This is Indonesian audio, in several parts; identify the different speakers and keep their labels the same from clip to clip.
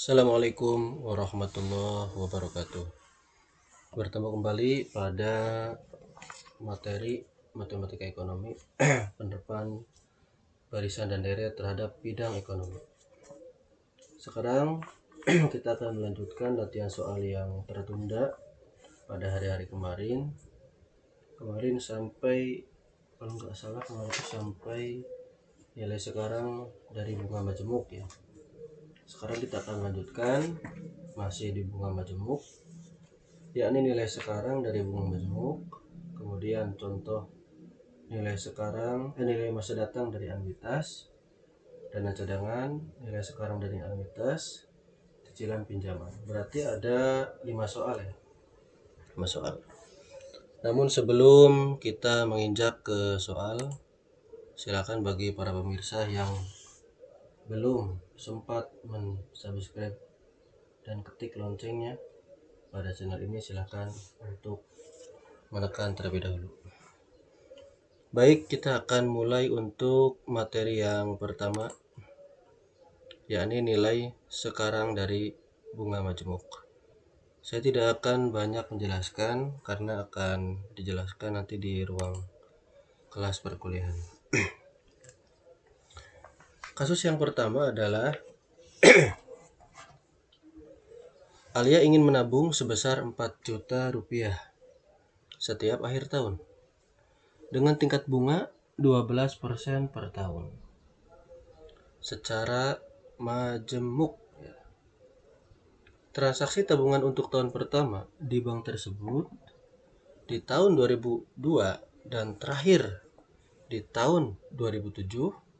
Speaker 1: Assalamualaikum warahmatullahi wabarakatuh. Bertemu kembali pada materi matematika ekonomi penerapan barisan dan deret terhadap bidang ekonomi. Sekarang kita akan melanjutkan latihan soal yang tertunda pada hari-hari kemarin. Kemarin sampai, kalau nggak salah kemarin itu sampai nilai sekarang dari bunga majemuk ya. Sekarang kita akan lanjutkan masih di bunga majemuk, yakni nilai sekarang dari bunga majemuk, kemudian contoh nilai sekarang nilai masa datang dari anuitas, dana cadangan, nilai sekarang dari anuitas, cicilan pinjaman. Berarti ada 5 soal ya. 5 soal. Namun sebelum kita menginjak ke soal, silakan bagi para pemirsa yang belum sempat mensubscribe dan ketik loncengnya pada channel ini, silakan untuk menekan terlebih dahulu. Baik, kita akan mulai untuk materi yang pertama, yakni nilai sekarang dari bunga majemuk. Saya tidak akan banyak menjelaskan karena akan dijelaskan nanti di ruang kelas perkuliahan. Kasus yang pertama adalah Alia ingin menabung sebesar 4 juta rupiah setiap akhir tahun dengan tingkat bunga 12% per tahun secara majemuk. Transaksi tabungan untuk tahun pertama di bank tersebut di tahun 2002 dan terakhir di tahun 2007.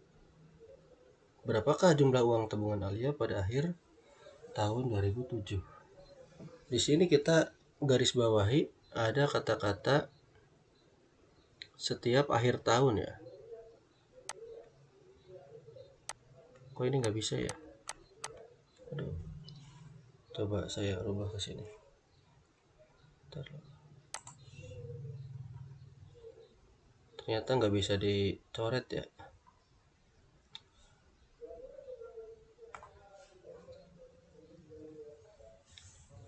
Speaker 1: Berapakah jumlah uang tabungan Alia pada akhir tahun 2007? Di sini kita garis bawahi ada kata-kata setiap akhir tahun ya. Kok ini nggak bisa ya? Aduh. Coba saya rubah ke sini. Ternyata nggak bisa dicoret ya.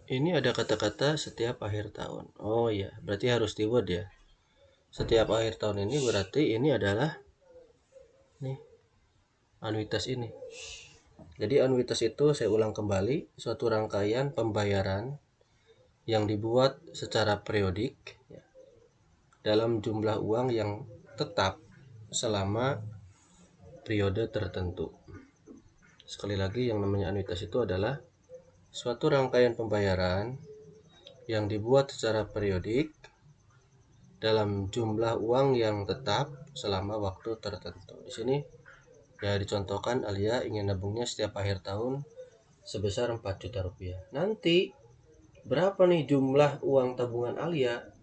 Speaker 1: Ini ada kata-kata setiap akhir tahun. Oh ya, berarti harus di word ya. Setiap akhir tahun ini berarti ini adalah nih anuitas ini. Jadi anuitas itu, saya ulang kembali, suatu rangkaian pembayaran yang dibuat secara periodik ya, dalam jumlah uang yang tetap selama periode tertentu. Sekali lagi, yang namanya anuitas itu adalah suatu rangkaian pembayaran yang dibuat secara periodik dalam jumlah uang yang tetap selama waktu tertentu. Di sini ya dicontohkan Alia ingin nabungnya setiap akhir tahun sebesar 4 juta rupiah. Nanti berapa nih jumlah uang tabungan Alia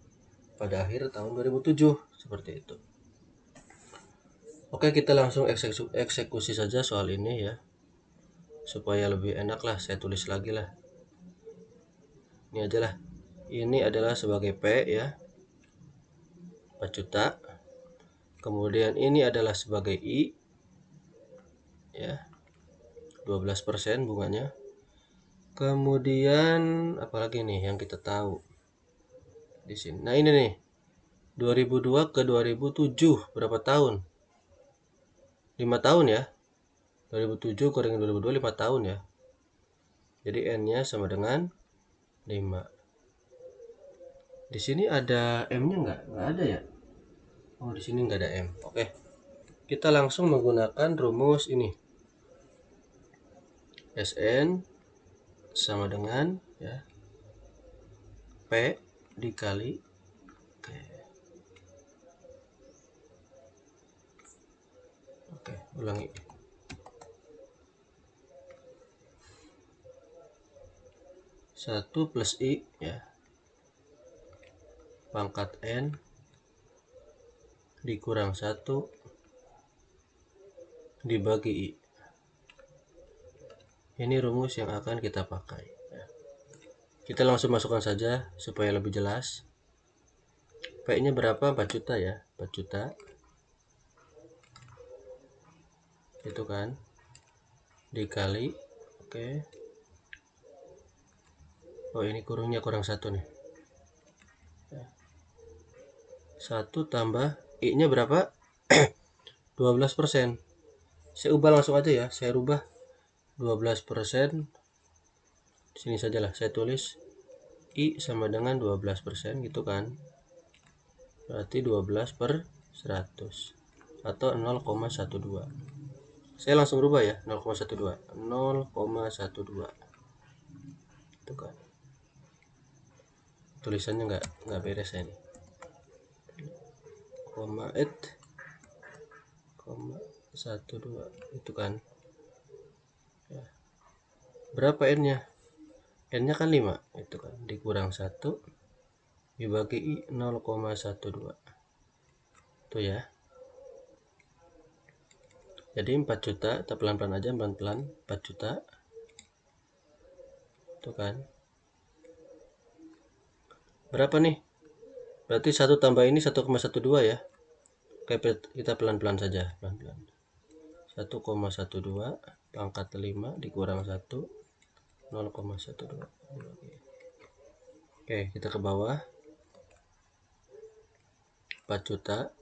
Speaker 1: pada akhir tahun 2007? Seperti itu. Oke, kita langsung eksekusi saja soal ini ya, supaya lebih enak lah, saya tulis lagi lah. Ini aja lah. Ini adalah sebagai P ya, 4 juta. Kemudian ini adalah sebagai I ya, 12% bunganya. Kemudian apalagi nih yang kita tahu di sini. Nah ini nih, 2002 ke 2007 berapa tahun? 5 tahun ya. 2007 ke 2002 5 tahun ya. Jadi N-nya sama dengan 5. Di sini ada M-nya nggak? Nggak ada ya. Oh, di sini nggak ada M. Oke. Kita langsung menggunakan rumus ini. Sn sama dengan ya P dikali K. Oke, ulangi. Satu plus I ya, pangkat N dikurang 1 dibagi I. Ini rumus yang akan kita pakai ya. Kita langsung masukkan saja supaya lebih jelas. P nya berapa? 4 juta ya, 4 juta itu kan, dikali oke Oh, ini kurungnya kurang 1 nih. 1 tambah I nya berapa? 12%. Saya ubah langsung aja ya, saya rubah 12%. Sini sajalah saya tulis I sama dengan 12% gitu kan. Berarti 12 per 100 atau 0,12. Saya langsung rubah ya, 0,12. 0,12. Itu kan. Tulisannya nggak beres ya ini. 0,12 itu kan. Ya. Berapa N-nya? N-nya kan 5, itu kan. Dikurang 1 dibagi I 0,12. Tuh ya. Jadi 4 juta, kita pelan-pelan aja, pelan-pelan. 4 juta. Tuh kan. Berapa nih? Berarti 1 tambah ini 1,12 ya. Oke, kita pelan-pelan saja, pelan-pelan. 1,12 pangkat 5 dikurang 1, 0,12. Oke, kita ke bawah. 4 juta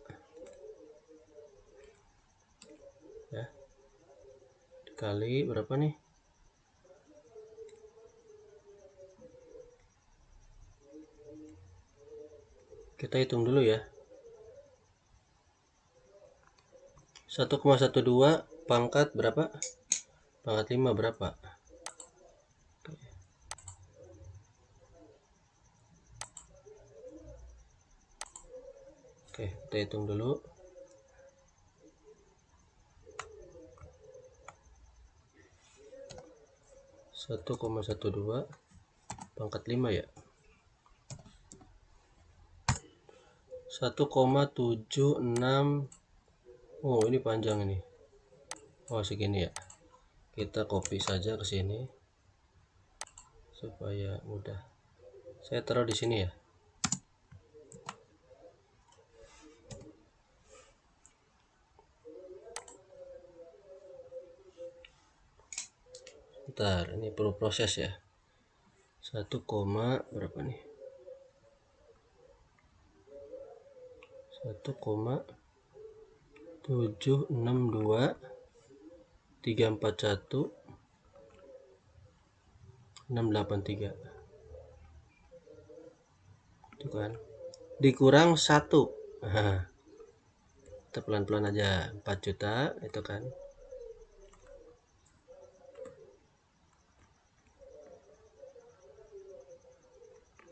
Speaker 1: ya, dikali berapa nih? Kita hitung dulu ya. 1,12 pangkat berapa? Pangkat 5 berapa? Oke, kita hitung dulu. 1,12 pangkat 5 ya. 1,76. Oh, ini panjang ini. Oh, segini ya. Kita copy saja ke sini supaya mudah. Saya taruh di sini ya. Bentar, ini perlu proses ya. 1, berapa nih? 1,762 341 683. Itu kan. Dikurang 1. Nah, kita pelan-pelan aja. 4 juta itu kan.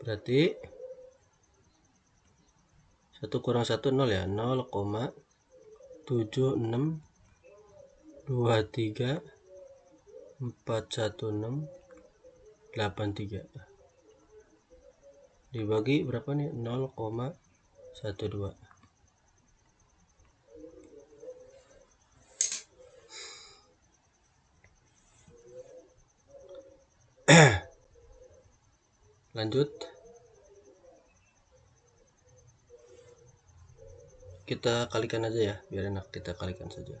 Speaker 1: Berarti 1 kurang 1 0 ya. 0,7623416813 dibagi berapa nih? 0,12. Lanjut, kita kalikan aja ya, biar enak, kita kalikan saja.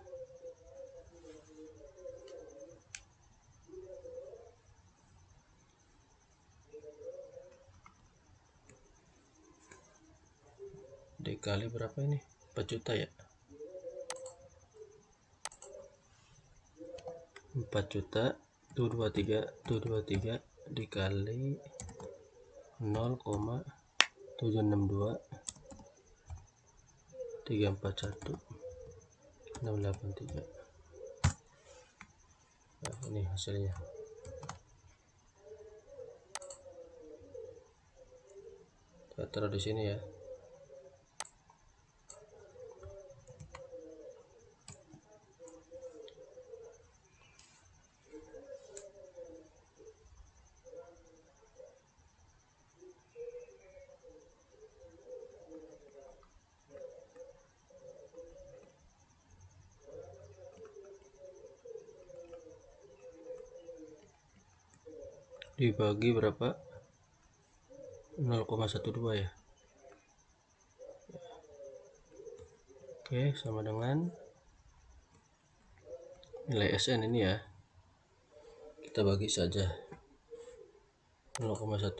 Speaker 1: Dikali berapa ini? 4 juta ya. 4 juta 223 dikali 0,762 341 683. Nah, ini hasilnya. Kita taruh di sini ya. Dibagi berapa? 0,12 ya. Oke, sama dengan nilai SN ini ya. Kita bagi saja. 0,12.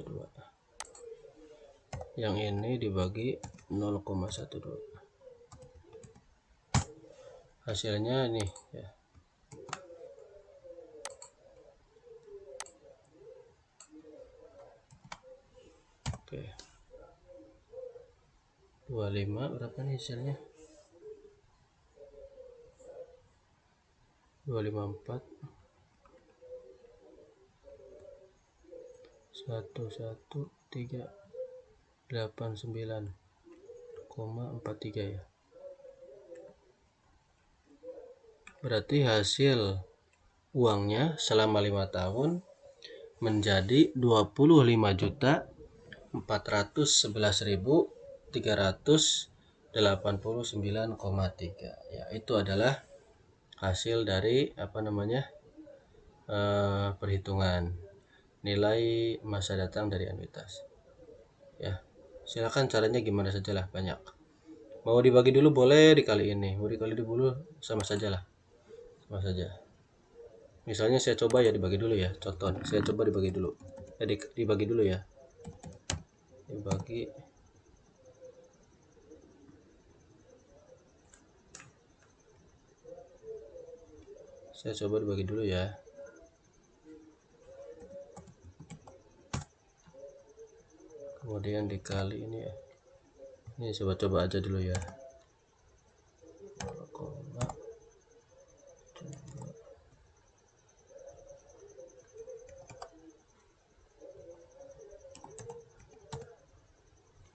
Speaker 1: Yang ini dibagi 0,12. Hasilnya nih ya. Oke. 25 berapa nih hasilnya? 254 11,389,43 ya. Berarti hasil uangnya selama 5 tahun menjadi 25.411.389,3 ya. Itu adalah hasil dari perhitungan nilai masa datang dari anuitas ya. Silakan caranya gimana saja lah, banyak. Mau dibagi dulu boleh dikali ini, mau dikali dulu sama saja lah, sama saja. Misalnya saya coba ya dibagi dulu ya, contoh saya coba dibagi dulu dibagi dulu ya, dibagi saya coba dibagi dulu ya. Kemudian dikali ini ya. Ini coba-coba aja dulu ya.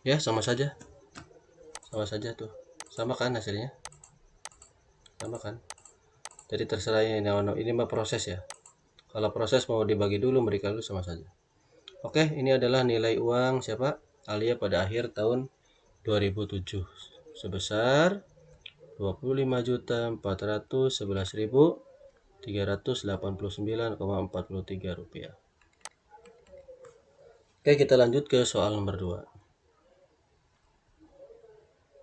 Speaker 1: Ya, sama saja tuh, sama kan hasilnya, sama kan. Jadi terserah ini mah proses ya. Kalau proses mau dibagi dulu, berikan dulu sama saja. Oke, ini adalah nilai uang siapa? Alia pada akhir tahun 2007 sebesar 25.411.389,43 rupiah. Oke, kita lanjut ke soal nomor 2.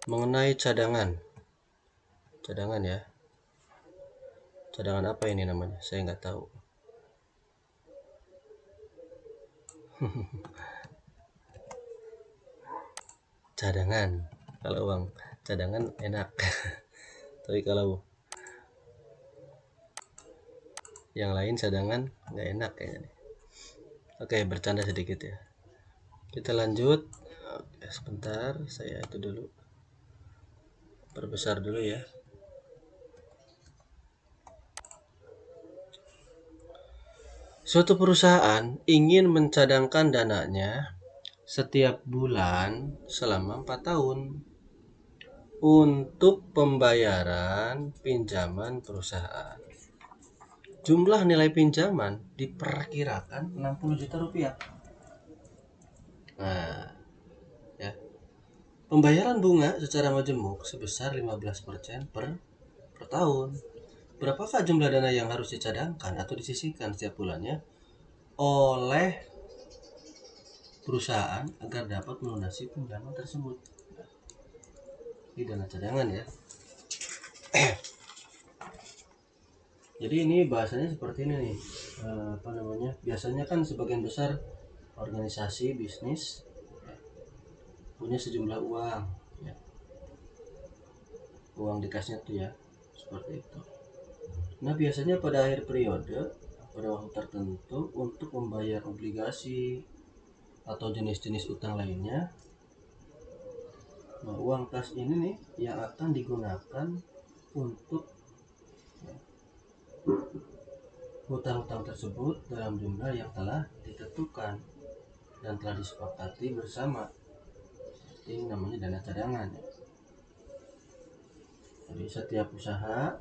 Speaker 1: Mengenai cadangan ya. Cadangan apa ini namanya? Saya nggak tahu. Cadangan, kalau uang cadangan enak. Tapi kalau yang lain cadangan nggak enak kayaknya. Oke, bercanda sedikit ya. Kita lanjut. Oke, sebentar, saya itu dulu perbesar dulu ya. Suatu perusahaan ingin mencadangkan dananya setiap bulan selama 4 tahun untuk pembayaran pinjaman perusahaan. Jumlah nilai pinjaman diperkirakan 60 juta rupiah. Nah, ya. Pembayaran bunga secara majemuk sebesar 15% per tahun. Berapakah jumlah dana yang harus dicadangkan atau disisihkan setiap bulannya oleh perusahaan agar dapat melunasi pinjaman tersebut? Ini dana cadangan ya. Jadi ini bahasanya seperti ini nih. Biasanya kan sebagian besar organisasi bisnis punya sejumlah uang ya. Uang dikasnya tuh ya, seperti itu. Nah, biasanya pada akhir periode, pada waktu tertentu, untuk membayar obligasi atau jenis-jenis utang lainnya, nah, uang kas ini nih yang akan digunakan untuk hutang-hutang tersebut dalam jumlah yang telah ditentukan dan telah disepakati bersama. Ini namanya dana cadangan ya. Jadi setiap usaha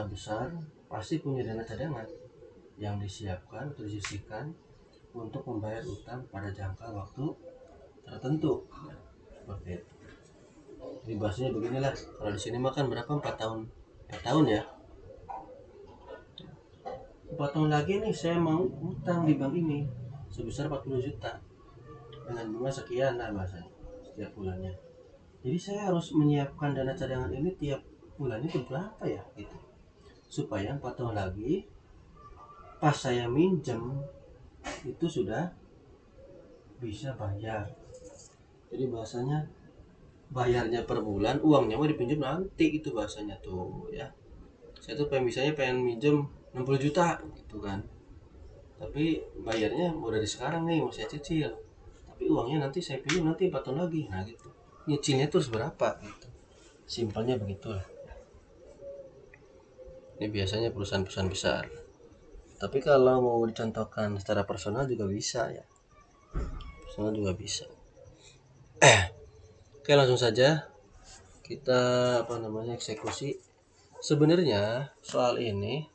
Speaker 1: besar pasti punya dana cadangan yang disiapkan atau disisihkan untuk membayar utang pada jangka waktu tertentu. Seperti itu. Jadi bahasanya beginilah. Kalau di sini makan berapa? 4 tahun. 4 tahun ya. 4 tahun lagi nih saya mau utang di bank ini sebesar 40 juta dengan bunga sekian lah bahasanya setiap bulannya. Jadi saya harus menyiapkan dana cadangan ini tiap bulannya itu berapa ya gitu, supaya 4 tahun lagi pas saya minjem itu sudah bisa bayar. Jadi bahasanya bayarnya per bulan, uangnya mau dipinjam nanti, gitu bahasanya tuh ya. Saya tuh pengen minjem 60 juta gitu kan, tapi bayarnya mau dari sekarang nih, mau saya cicil, tapi uangnya nanti saya pinjam nanti 4 tahun lagi. Nah gitu, nyicilnya terus berapa gitu, simpelnya begitulah. Ini biasanya perusahaan-perusahaan besar. Tapi kalau mau dicontohkan secara personal juga bisa ya. Personal juga bisa. Oke, langsung saja kita eksekusi. Sebenarnya soal ini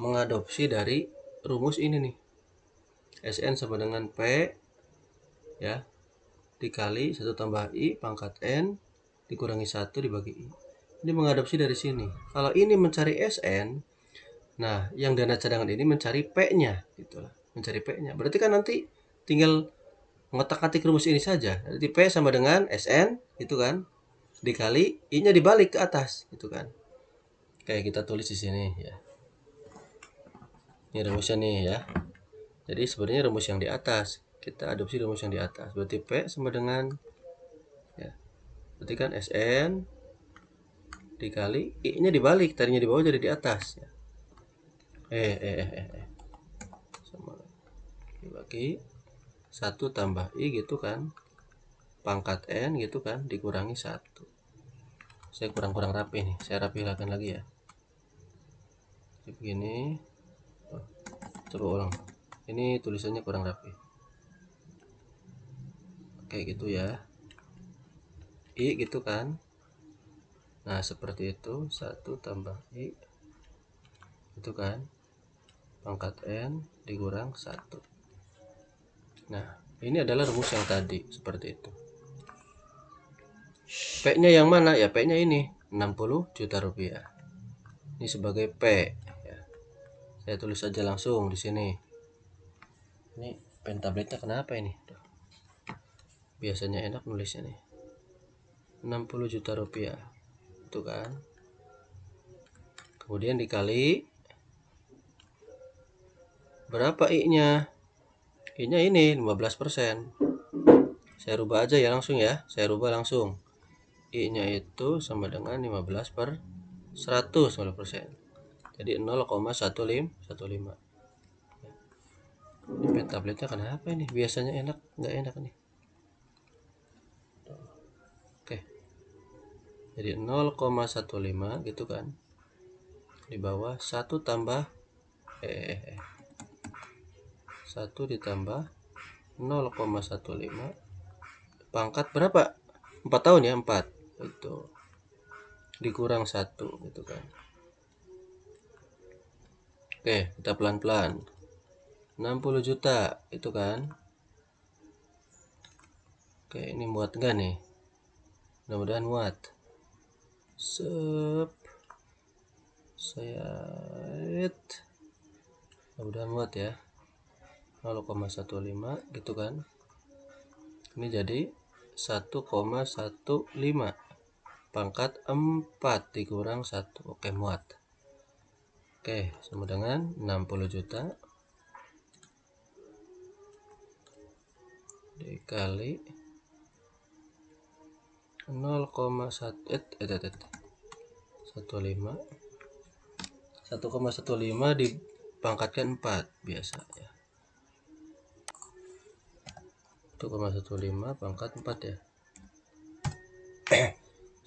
Speaker 1: mengadopsi dari rumus ini nih. SN sama dengan P ya dikali 1 tambah I pangkat N dikurangi 1 dibagi I. Ini mengadopsi dari sini. Kalau ini mencari SN, nah yang dana cadangan ini mencari P-nya gitu lah. Mencari P-nya. Berarti kan nanti tinggal ngotak-atik rumus ini saja. Jadi P sama dengan SN gitu kan, dikali I-nya dibalik ke atas gitu kan. Kayak kita tulis di sini ya. Ini rumusnya nih ya. Jadi sebenarnya rumus yang di atas, kita adopsi rumus yang di atas. Berarti P sama dengan ya. Berarti kan SN dikali I-nya dibalik, tadinya di bawah jadi di atas ya. Sama dibagi 1 tambah I gitu kan, pangkat N gitu kan, dikurangi 1. Saya kurang rapi nih, saya rapikan lagi ya. Jadi begini. Coba ulang, ini tulisannya kurang rapi kayak gitu ya, I gitu kan. Nah seperti itu, 1 tambah I itu kan, pangkat N dikurang 1. Nah ini adalah rumus yang tadi seperti itu. P nya yang mana ya? P nya ini 60 juta rupiah. Ini sebagai P ya. Saya tulis saja langsung di sini. Ini pen tabletnya kenapa ini? Biasanya enak nulisnya nih. 60 juta rupiah itu kan, kemudian dikali berapa I-nya? I-nya ini 15%. Saya rubah aja ya langsung ya. Saya rubah langsung. I-nya itu sama dengan 15 per 100 15%. Jadi 0,1515. Ini pen tabletnya kenapa ini? Biasanya enak, nggak enak nih. Oke. Jadi 0,15 gitu kan. Di bawah 1 tambah 1 ditambah 0,15 pangkat berapa? 4 tahun ya, 4 itu dikurang 1 gitu kan. Oke, kita pelan-pelan. 60 juta itu kan. Oke, ini muat enggak nih? Mudah-mudahan muat. Saya mudah-mudahan muat ya. 0,15 gitu kan. Ini jadi 1,15 pangkat 4 dikurang 1. Oke, muat. Oke, sama dengan 60 juta dikali 1,15 dipangkatkan 4 biasa ya. 1,15 pangkat 4 ya.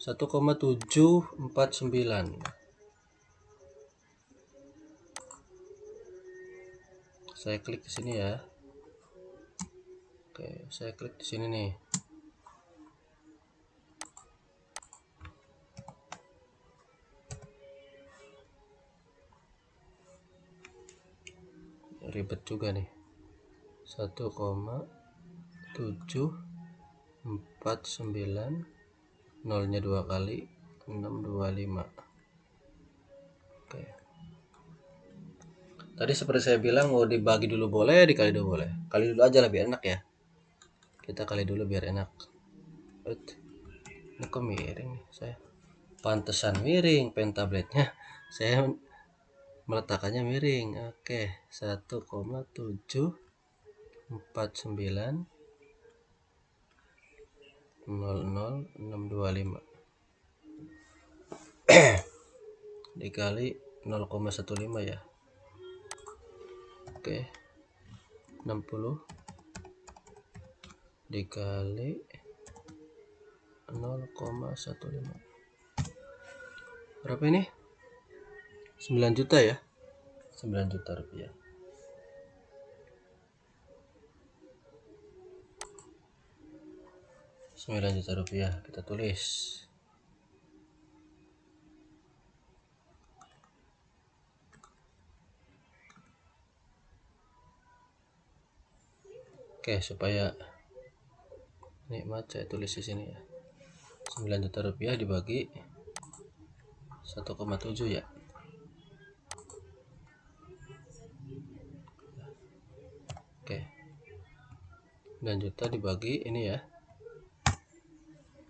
Speaker 1: 1,749. Saya klik di sini ya. Oke, saya klik di sini nih. Ribet juga nih. 1,749, nolnya 2 kali, 625. Oke. Tadi seperti saya bilang mau dibagi dulu boleh, dikali dulu boleh. Kali dulu aja lah biar enak ya. Kita kali dulu biar enak. Ini kok miring nih saya. Pantesan miring pen tabletnya. Saya meletakkannya miring. Oke, 1,7 49 00 625 dikali 0,15 ya. Oke, 60 dikali 0,15 berapa ini? 9 juta ya. 9 juta rupiah. Rp9 juta kita tulis. Oke, supaya nikmat saya tulis di sini ya. 9 juta rupiah dibagi 1,7 ya. Oke. 9 juta dibagi ini ya.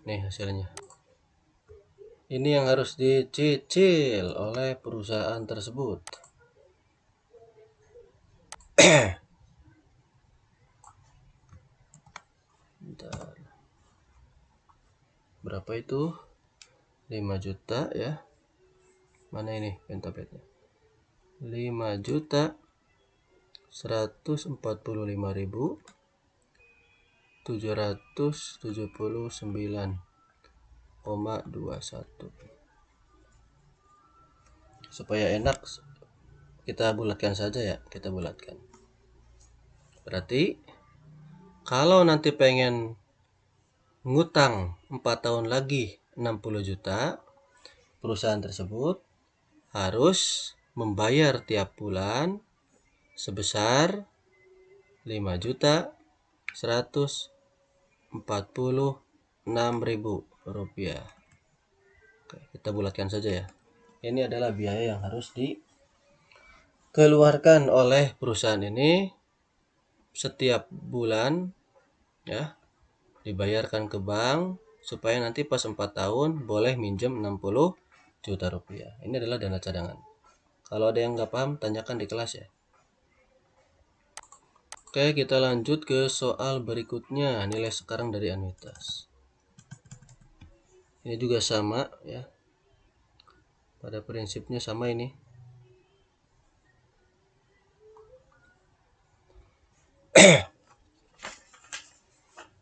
Speaker 1: Nih hasilnya. Ini yang harus dicicil oleh perusahaan tersebut. Bentar. Berapa itu? 5 juta ya. Mana ini pentabletnya? 5 juta 145.779,21. Supaya enak kita bulatkan saja ya, kita bulatkan. Berarti kalau nanti pengen ngutang 4 tahun lagi 60 juta, perusahaan tersebut harus membayar tiap bulan sebesar 5.146.000 rupiah. Oke, kita bulatkan saja ya. Ini adalah biaya yang harus dikeluarkan oleh perusahaan ini setiap bulan ya, dibayarkan ke bank supaya nanti pas 4 tahun boleh minjem 60 juta rupiah. Ini adalah dana cadangan. Kalau ada yang nggak paham, tanyakan di kelas ya. Oke, kita lanjut ke soal berikutnya. Nilai sekarang dari anuitas. Ini juga sama ya. Pada prinsipnya sama ini.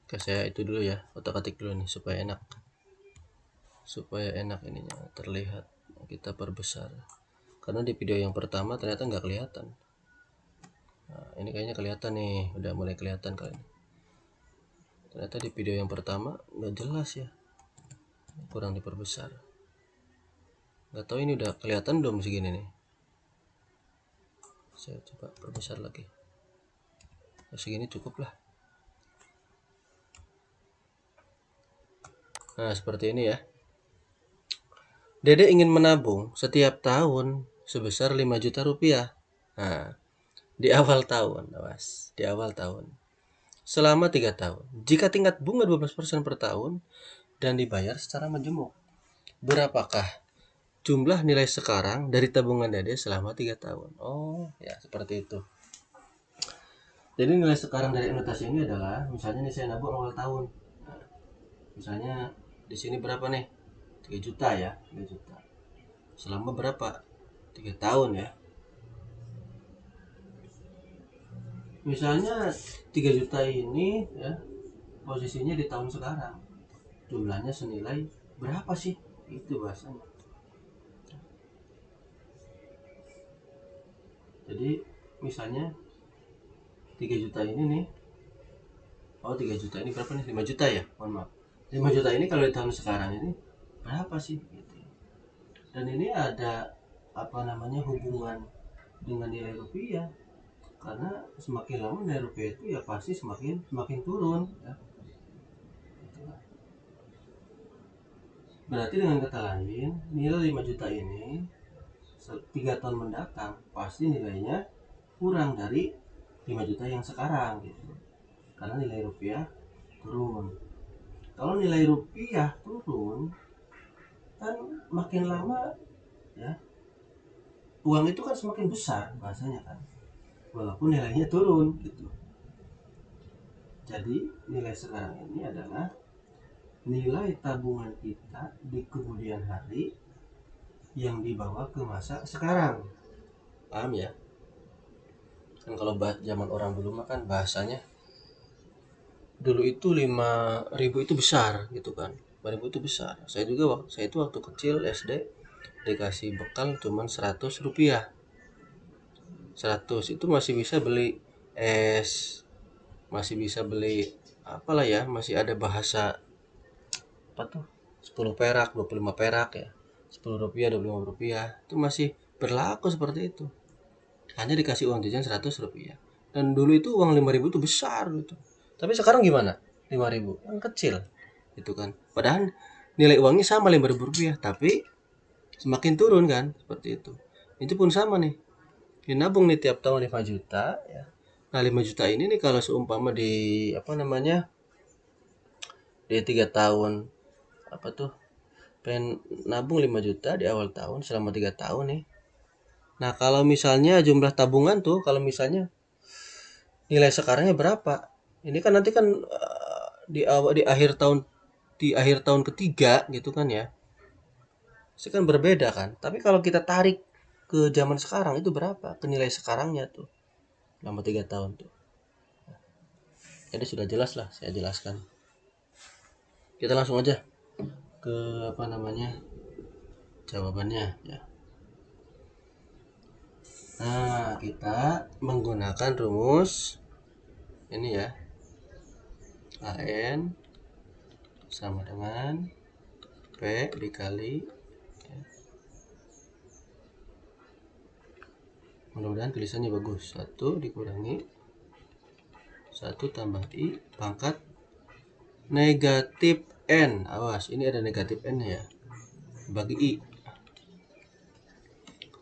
Speaker 1: Oke, saya itu dulu ya, otak-atik dulu nih supaya enak. Supaya enak ininya terlihat. Kita perbesar. Karena di video yang pertama ternyata nggak kelihatan. Nah, ini kayaknya kelihatan nih, udah mulai kelihatan kali ini. Ternyata di video yang pertama nggak jelas ya, kurang diperbesar. Nggak tahu ini udah kelihatan belum segini nih. Saya coba perbesar lagi. Segini cukup lah. Nah, seperti ini ya. Dede ingin menabung setiap tahun sebesar 5 juta rupiah. Nah, di awal tahun, awas, di awal tahun. Selama 3 tahun. Jika tingkat bunga 12% per tahun dan dibayar secara menjemuk, berapakah jumlah nilai sekarang dari tabungan Dede selama 3 tahun? Oh, ya seperti itu. Jadi nilai sekarang dari anuitas ini adalah, misalnya nih saya nabung awal tahun. Nah, misalnya di sini berapa nih? 3 juta ya, 3 juta. Selama berapa? 3 tahun ya. Misalnya 3 juta ini ya, posisinya di tahun sekarang. Jumlahnya senilai berapa sih? Itu bahasanya. Jadi misalnya 3 juta ini nih. Oh, 3 juta ini berapa nih? 5 juta ya? Mohon maaf. 5 juta ini kalau di tahun sekarang ini berapa sih? Gitu. Dan ini ada apa namanya hubungan dengan nilai rupiah. Karena semakin lama nilai rupiah itu ya pasti semakin turun ya. Berarti dengan kata lain, nilai 5 juta ini 3 tahun mendatang pasti nilainya kurang dari 5 juta yang sekarang gitu. Karena nilai rupiah turun. Kalau nilai rupiah turun, kan makin lama ya, uang itu kan semakin besar bahasanya kan. Walaupun nilainya turun gitu. Jadi nilai sekarang ini adalah nilai tabungan kita di kemudian hari yang dibawa ke masa sekarang. Paham ya? Kan kalau zaman orang dulu mah kan bahasanya dulu itu 5.000 itu besar gitu kan. 5.000 itu besar. Saya itu waktu kecil SD dikasih bekal cuman 100 rupiah. 100 itu masih bisa beli es, masih bisa beli apalah ya, masih ada bahasa apa tuh, 10 perak, 25 perak ya, 10 rupiah, 25 rupiah, itu masih berlaku seperti itu. Hanya dikasih uang jajan 100 rupiah. Dan dulu itu uang 5.000 itu besar gitu. Tapi sekarang gimana? 5.000 yang kecil itu kan. Padahal nilai uangnya sama 5.000 rupiah, tapi semakin turun kan, seperti itu. Itu pun sama nih. Nabung nih tiap tahun 5 juta ya. Nah 5 juta ini nih kalau seumpama di apa namanya, di 3 tahun apa tuh, pengen nabung 5 juta di awal tahun selama 3 tahun nih. Nah kalau misalnya jumlah tabungan tuh, kalau misalnya nilai sekarangnya berapa, ini kan nanti kan di akhir tahun ketiga gitu kan ya, itu kan berbeda kan. Tapi kalau kita tarik ke zaman sekarang itu berapa, ke nilai sekarangnya tuh selama 3 tahun tuh. Jadi sudah jelas lah saya jelaskan. Kita langsung aja ke apa namanya, jawabannya ya. Nah kita menggunakan rumus ini ya, AN sama dengan P dikali ya. Mudah-mudahan tulisannya bagus. 1 dikurangi 1 tambah I pangkat negatif N. Awas, ini ada negatif N ya, bagi I.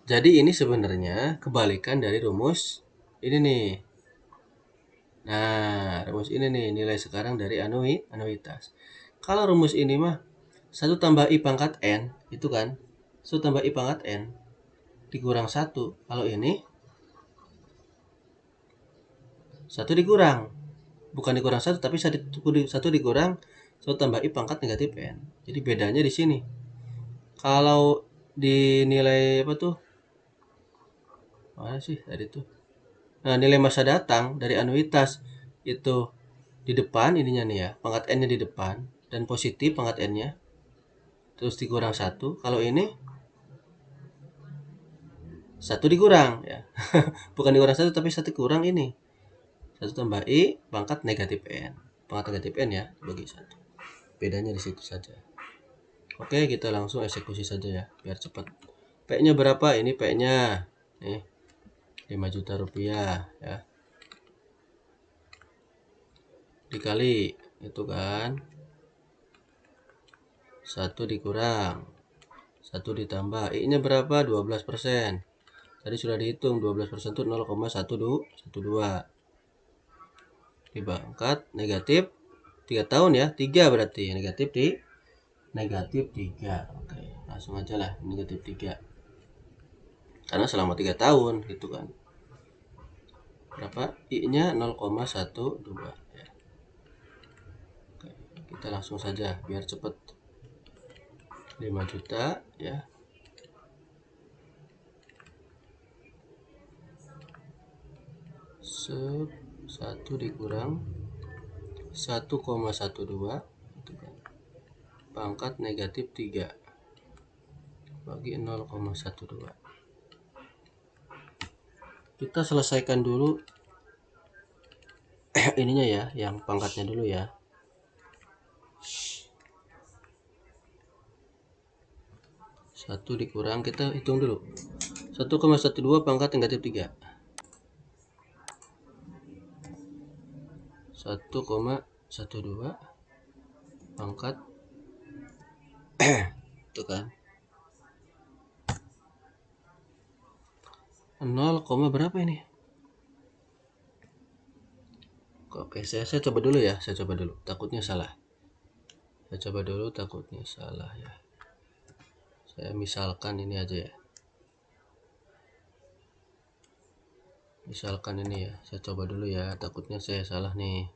Speaker 1: Jadi ini sebenarnya kebalikan dari rumus ini nih. Nah, rumus ini nih, nilai sekarang dari anuitas. Kalau rumus ini mah 1 tambah I pangkat N, itu kan 1 tambah I pangkat N dikurang 1. Kalau ini 1 dikurang, bukan dikurang 1, tapi 1 dikurang 1 tambah I pangkat negatif N. Jadi bedanya di sini. Kalau di nilai apa tuh, mana sih tadi tuh, nah nilai masa datang dari anuitas itu di depan ininya nih ya, pangkat N nya di depan dan positif pangkat N nya, terus dikurang 1. Kalau ini 1 dikurang ya. Bukan dikurang 1, tapi 1 kurang ini 1 tambah I pangkat negatif N, pangkat negatif N ya, bagi 1. Bedanya di situ saja. Oke, kita langsung eksekusi saja ya biar cepat. P nya berapa? Ini P nya nih 5 juta rupiah ya, dikali itu kan 1 dikurang 1 ditambah I nya berapa, 12%. Tadi sudah dihitung 12% itu 0,112 dipangkat negatif 3 tahun ya, 3 berarti negatif 3. Oke, langsung aja lah negatif 3 karena selama 3 tahun gitu kan. Berapa? I nya 0,12 ya. Oke, kita langsung saja biar cepet. 5 juta ya, satu dikurang 1,12 itu kan, pangkat negatif 3 bagi 0,12. Kita selesaikan dulu ininya ya, yang pangkatnya dulu ya. 1 dikurang, kita hitung dulu 1,12 pangkat negatif 3, 1,12 pangkat itu kan 0, berapa ini. Oke, saya coba dulu ya, takutnya salah. Saya coba dulu, takutnya salah ya. Saya misalkan ini aja ya, misalkan ini ya, saya coba dulu ya, takutnya saya salah nih.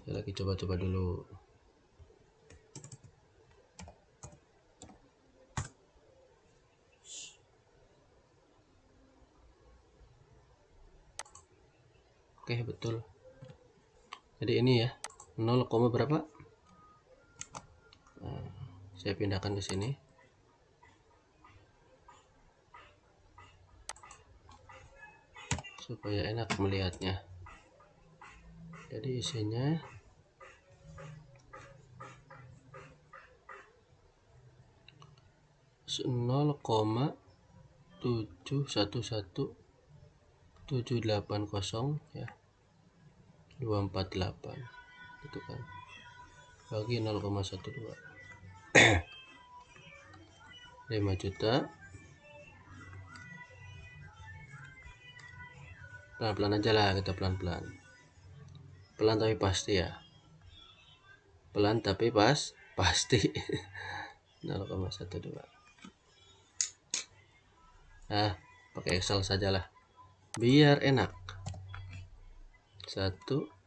Speaker 1: Saya lagi coba-coba dulu. Oke, betul. Jadi ini ya 0, berapa? Nah, saya pindahkan ke sini. Supaya enak melihatnya. Jadi isinya 0,711780 ya 248 gitu kan, bagi 0,12 5 juta. Pelan-pelan aja lah, kita pelan-pelan tapi pasti ya, pelan tapi pasti 0,12. Nah, pakai Excel sajalah biar enak. 1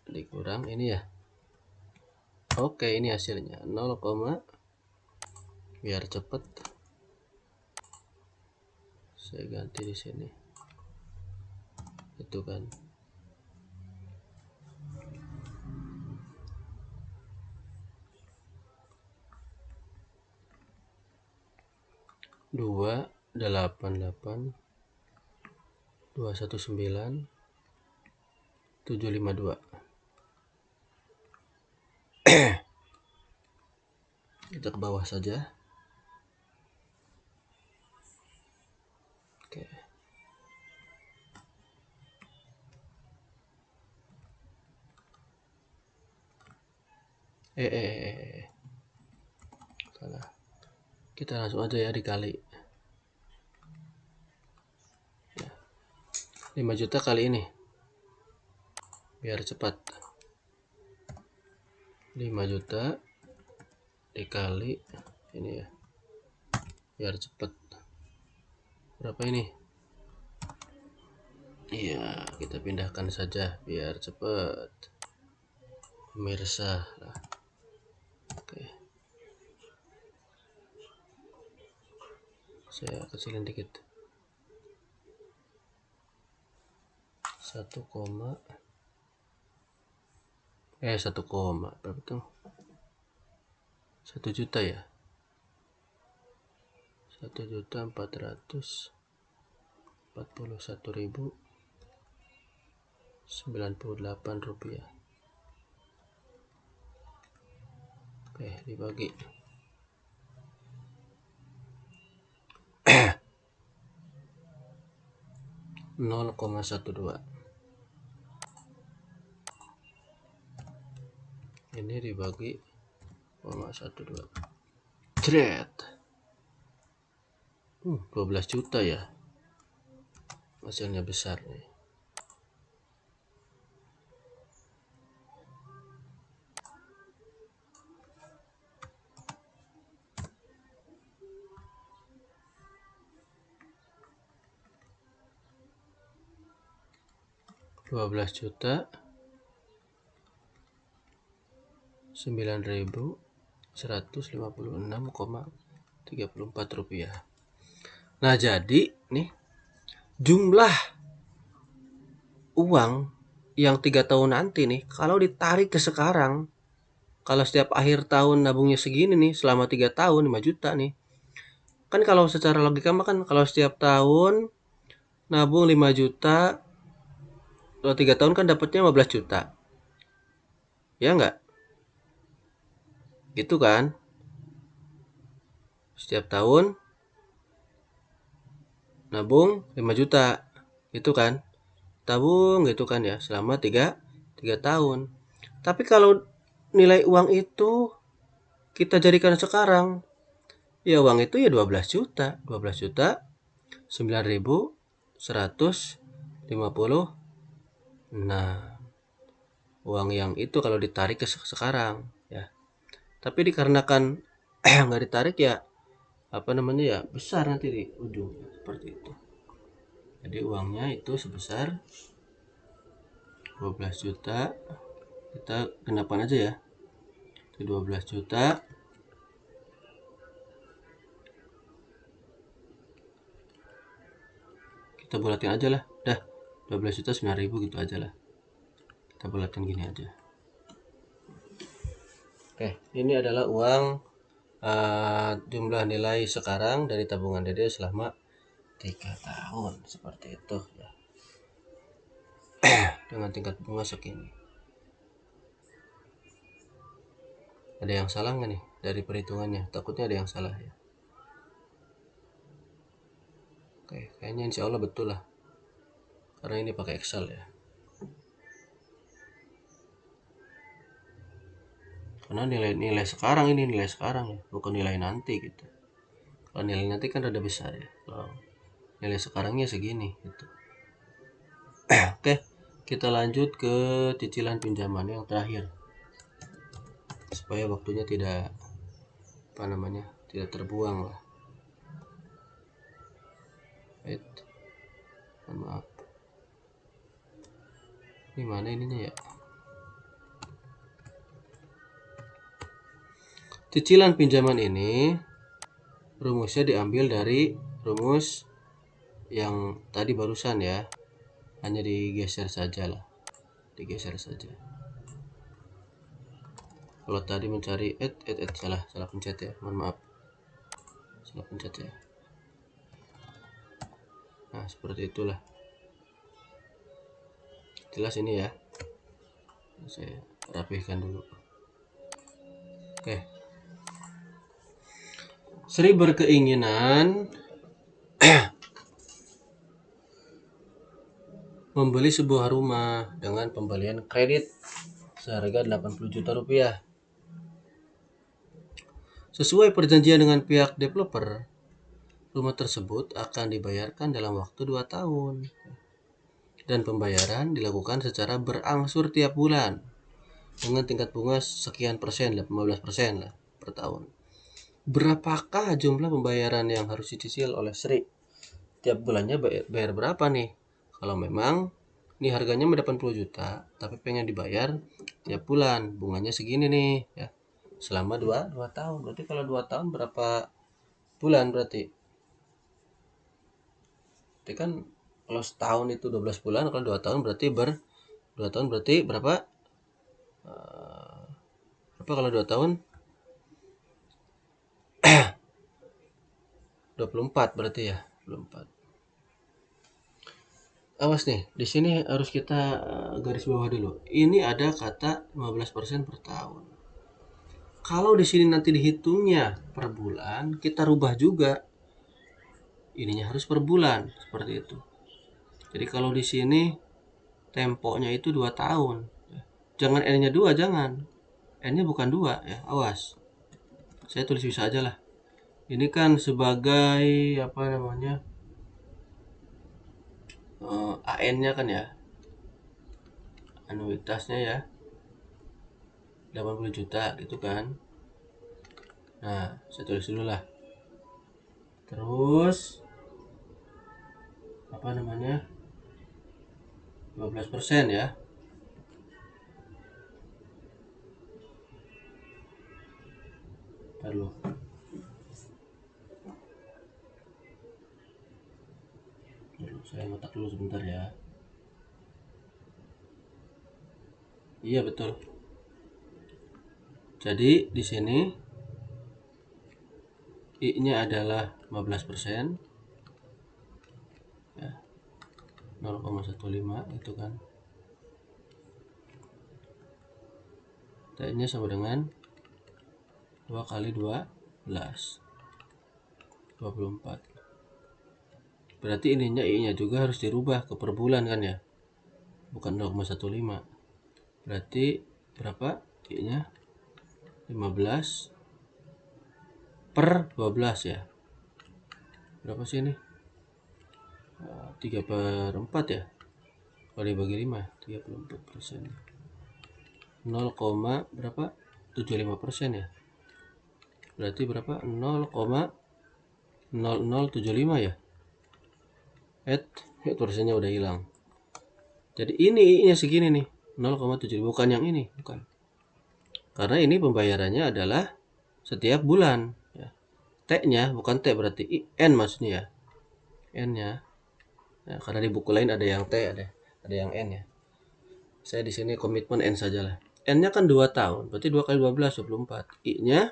Speaker 1: dikurang ini ya. Oke, ini hasilnya 0, biar cepet saya ganti di sini. Itu kan 288 219 752. Kita ke bawah saja. Oke. Salah. Kita langsung aja ya dikali. Ya. 5 juta kali ini. Biar cepat. 5 juta dikali ini ya. Biar cepat. Berapa ini? Iya, kita pindahkan saja biar cepat. Pemirsa lah. Oke. Saya kecilin dikit. 1, berapa tuh? 1 juta ya. 1.441.098 rupiah. Oke, dibagi 0,12. Ini dibagi 0,12. Jret. 12 juta ya. Hasilnya besar nih. Rp12.156.34 rupiah. Nah, jadi nih jumlah uang yang 3 tahun nanti nih, kalau ditarik ke sekarang, kalau setiap akhir tahun nabungnya segini nih, selama 3 tahun 5 juta nih, kan kalau secara logika mah kan kalau setiap tahun nabung 5 juta, kalau 3 tahun kan dapatnya 15 juta. Ya enggak? Gitu kan? Setiap tahun nabung 5 juta. Gitu kan? Tabung gitu kan ya, selama 3 tahun. Tapi kalau nilai uang itu kita jadikan sekarang, ya uang itu ya 12 juta. 12 juta 9.150. Nah, uang yang itu kalau ditarik ke sekarang ya. Tapi dikarenakan nggak ditarik ya apa namanya ya, besar nanti di ujung seperti itu. Jadi uangnya itu sebesar 12 juta Kita genapkan aja ya. Itu 12 juta. Kita bulatin aja lah. Dah, 12 juta 9.000 gitu aja lah. Kita bulatin gini aja. Oke, ini adalah uang jumlah nilai sekarang dari tabungan Dede selama 3 tahun seperti itu ya. Dengan tingkat bunga segini. Ada yang salah nggak nih dari perhitungannya? Takutnya ada yang salah ya. Oke, kayaknya insya Allah betul lah. Karena ini pakai Excel ya. Karena nilai sekarang ini nilai sekarang ya, bukan nilai nanti gitu. Kalau nilai nanti kan rada besar ya. Kalau nilai sekarangnya segini gitu. Oke, kita lanjut ke cicilan pinjaman yang terakhir. Supaya waktunya tidak tidak terbuang lah. Maaf. Ini mana ininya ya? Cicilan pinjaman ini rumusnya diambil dari rumus yang tadi barusan ya. Hanya digeser saja lah. Digeser saja. Kalau tadi mencari salah pencet ya. Mohon maaf. Salah pencet ya. Nah, seperti itulah. Jelas ini ya. Saya rapihkan dulu. Oke. Sri berkeinginan membeli sebuah rumah dengan pembelian kredit seharga 80 juta rupiah. Sesuai perjanjian dengan pihak developer, rumah tersebut akan dibayarkan dalam waktu 2 tahun. Dan pembayaran dilakukan secara berangsur tiap bulan dengan tingkat bunga sekian persen, 15% lah per tahun. Berapakah jumlah pembayaran yang harus dicicil oleh Sri? Tiap bulannya bayar berapa nih? Kalau memang ini harganya 80 juta, tapi pengen dibayar tiap bulan, bunganya segini nih ya. Selama 2 tahun. Berarti kalau 2 tahun berapa bulan berarti? Berarti kan kalau setahun itu 12 bulan, kalau 2 tahun berarti 2 tahun berarti berapa? Berapa kalau 2 tahun? 24 berarti ya, 24. Awas nih, di sini harus kita garis bawah dulu. Ini ada kata 15% per tahun. Kalau di sini nanti dihitungnya per bulan, kita rubah juga. Ininya harus per bulan, seperti itu. Jadi kalau di sini temponya itu 2 tahun. Jangan N-nya 2, jangan. N-nya bukan 2 ya, awas. Saya tulis bisa aja lah. Ini kan sebagai AN-nya kan ya. Anuitasnya ya. 80 juta gitu kan. Nah, saya tulis dulu lah. Terus 15% ya. Ntar dulu. Saya ngotak dulu sebentar ya. Iya betul. Jadi di sini I-nya adalah 15%. Ya. 0,15 itu kan. T-nya sama dengan 2 kali 12. 24. Berarti ininya I-nya juga harus dirubah ke per bulan kan ya. Bukan 0,15. Berarti berapa I-nya? 15 per 12 ya. Berapa sih ini? 3/4 ya. Kalau dibagi 5, 34%. 0, berapa? 75% ya. Berarti berapa? 0,0075 ya. Tulisannya udah hilang. Jadi ini I-nya segini nih, 0,7 bukan yang ini, bukan. Karena ini pembayarannya adalah setiap bulan ya. T-nya bukan T, berarti N maksudnya ya. N-nya. Nah, karena di buku lain ada yang T, ada yang N ya. Saya di sini komitmen N sajalah. N-nya kan 2 tahun, berarti 2 kali 12 24. I-nya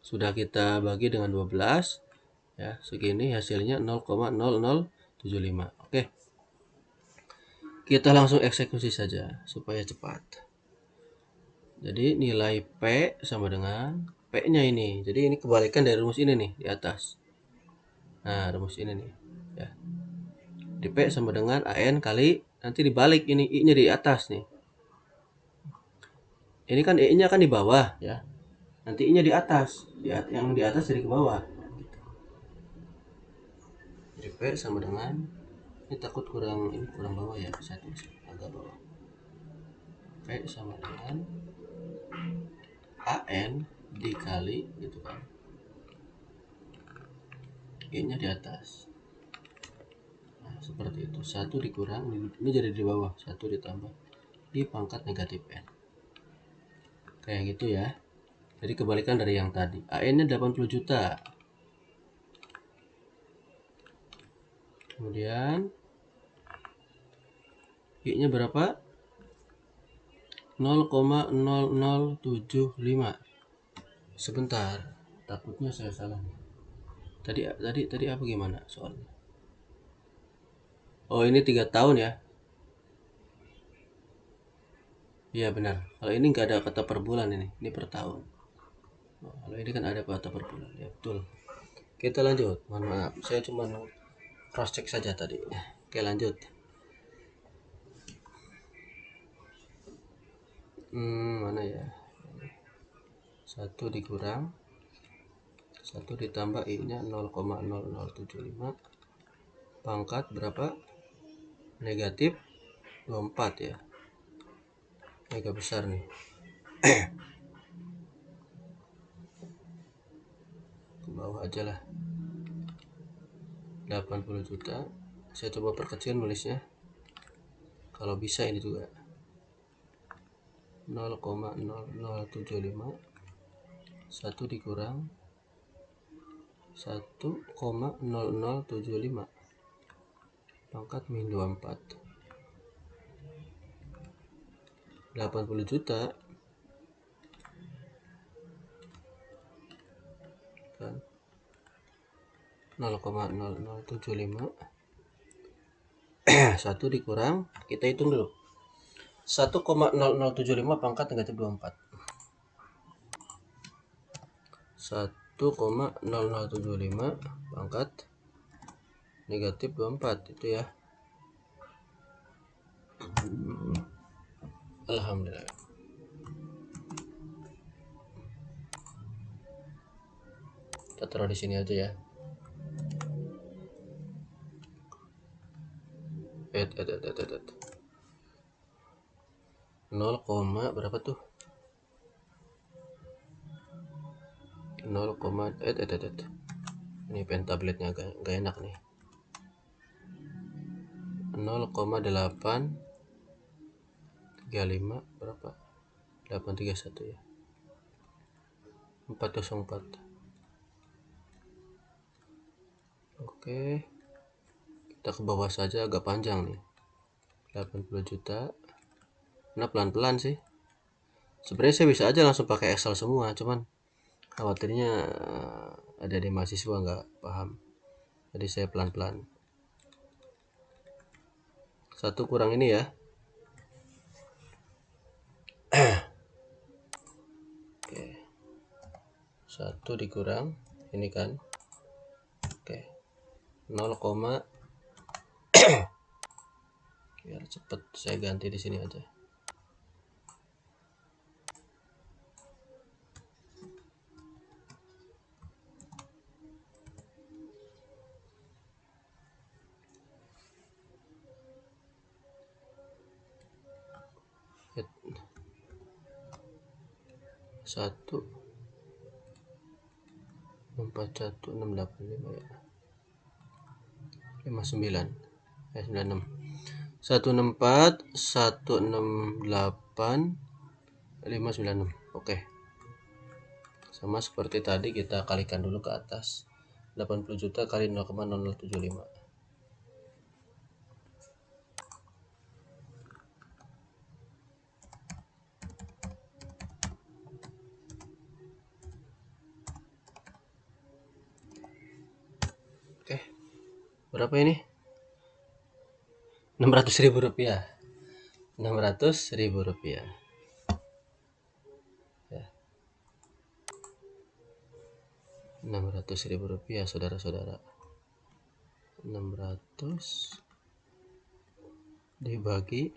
Speaker 1: sudah kita bagi dengan 12 ya, segini hasilnya 0,0075. Oke. Kita langsung eksekusi saja supaya cepat. Jadi nilai P sama dengan P-nya ini. Jadi ini kebalikan dari rumus ini nih di atas. Nah, rumus ini nih ya. Di P sama dengan AN kali, nanti dibalik ini I-nya di atas nih. Ini kan I-nya kan di bawah ya. Nanti I-nya di atas. Yang di atas jadi ke bawah. Jadi P sama dengan, ini takut kurang bawah ya, satu agak bawah. P sama dengan AN dikali gitu kan, I-nya di atas. Nah, seperti itu. 1 dikurang, ini jadi di bawah, 1 ditambah di pangkat negatif N. Kayak gitu ya. Jadi kebalikan dari yang tadi. AN-nya 80 juta. Kemudian I-nya berapa? 0,0075. Sebentar, takutnya saya salah. Tadi apa gimana soalnya? Oh, ini 3 tahun ya. Iya benar. Kalau ini nggak ada kata per bulan ini per tahun. Oh, kalau ini kan ada kata per bulan. Ya betul. Kita lanjut. Mohon maaf, saya cuma cross check saja tadi. Oke, lanjut. Mana ya? 1 dikurang 1 ditambah I-nya 0,0075 pangkat berapa? Negatif 24 ya. Ini agak besar nih. Ke bawah aja lah. 80 juta. Saya coba perkecil nulisnya. Kalau bisa ini juga. 0,0075 1 dikurang 1,0075 pangkat min 24. 80 juta kan 0,0075 1 dikurang, kita hitung dulu, 1,0075 pangkat negatif 24. 1,0075 pangkat negatif 24 itu ya. Alhamdulillah. Kita taruh di sini aja ya. 0, berapa tuh? 0, ini pen tabletnya gak enak nih. 0,835 berapa? 831 ya. 404. Oke. Kita ke bawah saja, agak panjang nih. 80 juta. Nah, pelan-pelan sih. Sebenarnya saya bisa aja langsung pakai Excel semua, cuman khawatirnya ada di mahasiswa nggak paham. Jadi saya pelan-pelan. 1 kurang ini ya. Oke. 1 dikurang ini kan. Oke. 0, biar cepet saya ganti di sini aja. Satu 41685 ya. 59 96 164 168 596. Oke. Sama seperti tadi, kita kalikan dulu ke atas. 80 juta kali 0,0075. Oke. Berapa ini? 600.000 rupiah. 600.000 rupiah. Ya. 600.000 rupiah, saudara-saudara. 600 dibagi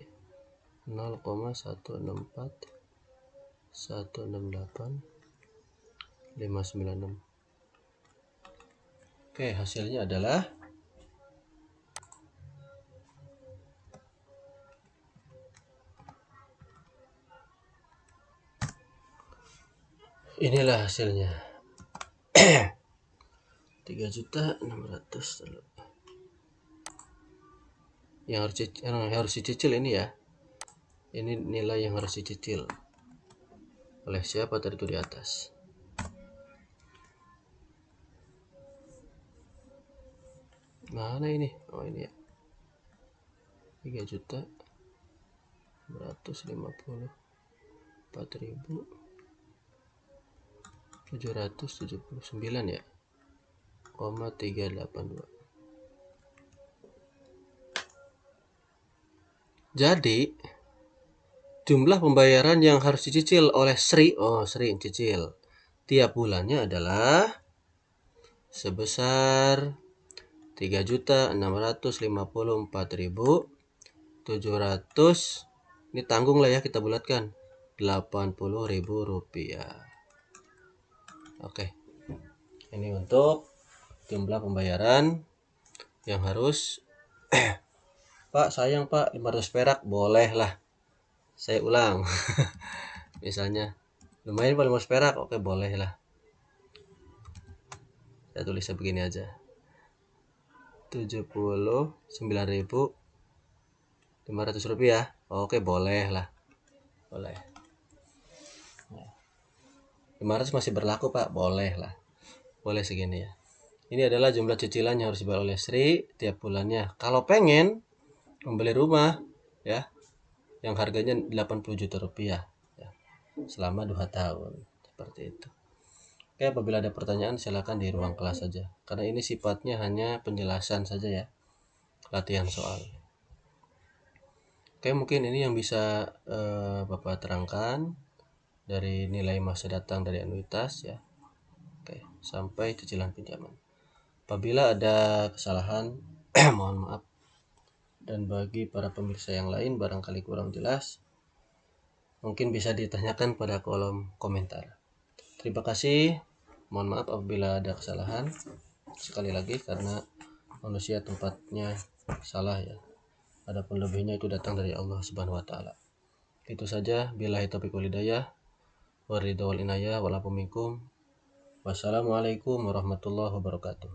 Speaker 1: 0,164.168.596. Oke, hasilnya adalah inilah hasilnya. 3.600.000 yang harus dicicil ini ya. Ini nilai yang harus dicicil oleh siapa tadi itu di atas. Mana ini? Oh, ini ya. 3.454.779 ya. 382. Jadi jumlah pembayaran yang harus dicicil oleh Sri cicil tiap bulannya adalah sebesar 3.654.700. Ini tanggung lah ya, kita bulatkan 80.000 rupiah. Oke, ini untuk jumlah pembayaran yang harus Pak, sayang Pak, 500 perak. Boleh lah, saya ulang. Misalnya lumayan Pak, 500 perak. Oke, boleh lah. Saya tulisnya begini aja, 79.500 rupiah. Oke, boleh lah. Boleh. 500 masih berlaku Pak. Boleh lah. Boleh segini ya. Ini adalah jumlah cicilan yang harus dibayar oleh Sri tiap bulannya. Kalau pengen membeli rumah ya, yang harganya 80 juta rupiah ya, selama 2 tahun. Seperti itu. Oke, apabila ada pertanyaan silakan di ruang kelas saja. Karena ini sifatnya hanya penjelasan saja ya. Latihan soal. Oke, mungkin ini yang bisa Bapak terangkan dari nilai masa datang dari anuitas ya. Oke, sampai cicilan pinjaman. Apabila ada kesalahan mohon maaf. Dan bagi para pemirsa yang lain barangkali kurang jelas, mungkin bisa ditanyakan pada kolom komentar. Terima kasih. Mohon maaf apabila ada kesalahan. Sekali lagi, karena manusia tempatnya salah ya. Adapun lebihnya itu datang dari Allah Subhanahu wa taala. Itu saja, billahi taufiq wal hidayah. Waridho wal inayah walaupun minkum. Wassalamualaikum warahmatullahi wabarakatuh.